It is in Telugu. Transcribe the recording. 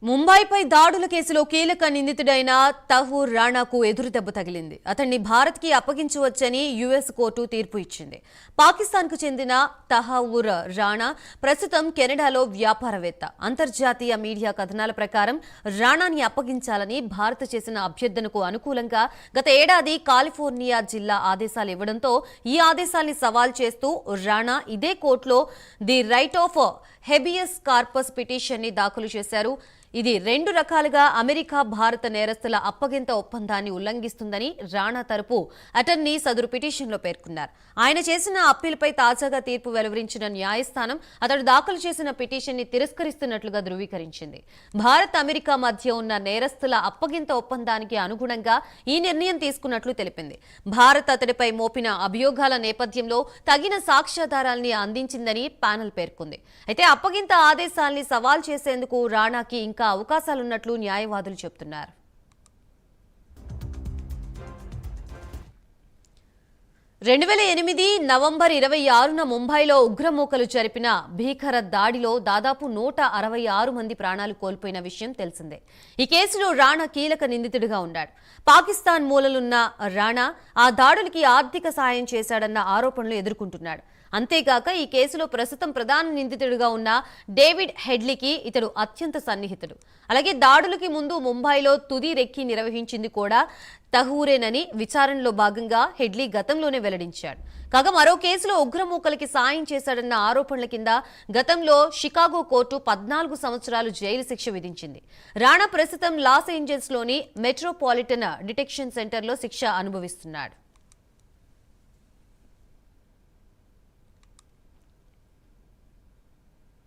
ముంబైపై దాడుల కేసులో కీలక నిందితుడైన తహూర్ రాణాకు ఎదురుదెబ్బ తగిలింది. అతన్ని భారత్కి అప్పగించవచ్చని యుఎస్ కోర్టు తీర్పు ఇచ్చింది. పాకిస్తాన్కు చెందిన తహూర్ రాణా ప్రస్తుతం కెనడాలో వ్యాపారవేత్త. అంతర్జాతీయ మీడియా కథనాల ప్రకారం రాణాని అప్పగించాలని భారత్ చేసిన అభ్యర్థనకు అనుకూలంగా గత ఏడాది కాలిఫోర్నియా జిల్లా ఆదేశాలు ఇవ్వడంతో ఈ ఆదేశాల్ని సవాల్ చేస్తూ రాణా ఇదే కోర్టులో the right of habeas corpus petition ని దాఖలు చేశారు. ఇది రెండు రకాలుగా అమెరికా భారత నేరస్తుల అప్పగింత ఒప్పందాన్ని ఉల్లంఘిస్తుందని రాణా తరపు అటర్నీ సదరు పిటిషన్లో పేర్కొన్నారు. ఆయన చేసిన అప్పీల్పై తాజాగా తీర్పు వెలువరించిన న్యాయస్థానం అతడు దాఖలు చేసిన పిటిషన్ ని తిరస్కరిస్తున్నట్లుగా ధృవీకరించింది. భారత్ అమెరికా మధ్య ఉన్న నేరస్తుల అప్పగింత ఒప్పందానికి అనుగుణంగా ఈ నిర్ణయం తీసుకున్నట్లు తెలిపింది. భారత్ అతడిపై మోపిన అభియోగాల నేపథ్యంలో తగిన సాక్ష్యాధారాల్ని అందించిందని ప్యానెల్ పేర్కొంది. అయితే అప్పగింత ఆదేశాల్ని సవాల్ చేసేందుకు రాణాకి ఇంకా అవకాశాలున్నట్లు న్యాయవాదులు చెబుతున్నారు. నవంబర్ 26న ముంబైలో ఉగ్రమూకలు జరిపిన భీకర దాడిలో దాదాపు 166 మంది ప్రాణాలు కోల్పోయిన విషయం తెలిసిందే. ఈ కేసులో రాణా కీలక నిందితుడిగా ఉన్నాడు. పాకిస్తాన్ మూలలున్న రాణా ఆ దాడులకి ఆర్థిక సాయం చేశాడన్న ఆరోపణలు ఎదుర్కొంటున్నాడు. అంతేగాక ఈ కేసులో ప్రస్తుతం ప్రధాన నిందితుడిగా ఉన్న డేవిడ్ హెడ్లీకి ఇతడు అత్యంత సన్నిహితుడు. అలాగే దాడులకి ముందు ముంబైలో తుది రెక్కి నిర్వహించింది కూడా తహూరేనని విచారణలో భాగంగా హెడ్లీ గతంలోనే వెల్లడించాడు. కాగా మరో కేసులో ఉగ్రమూకలకి సాయం చేశాడన్న ఆరోపణల కింద గతంలో షికాగో కోర్టు 14 సంవత్సరాలు జైలు శిక్ష విధించింది. రాణా ప్రస్తుతం లాస్ ఏంజల్స్ లోని మెట్రోపాలిటన్ డిటెక్షన్ సెంటర్లో శిక్ష అనుభవిస్తున్నాడు.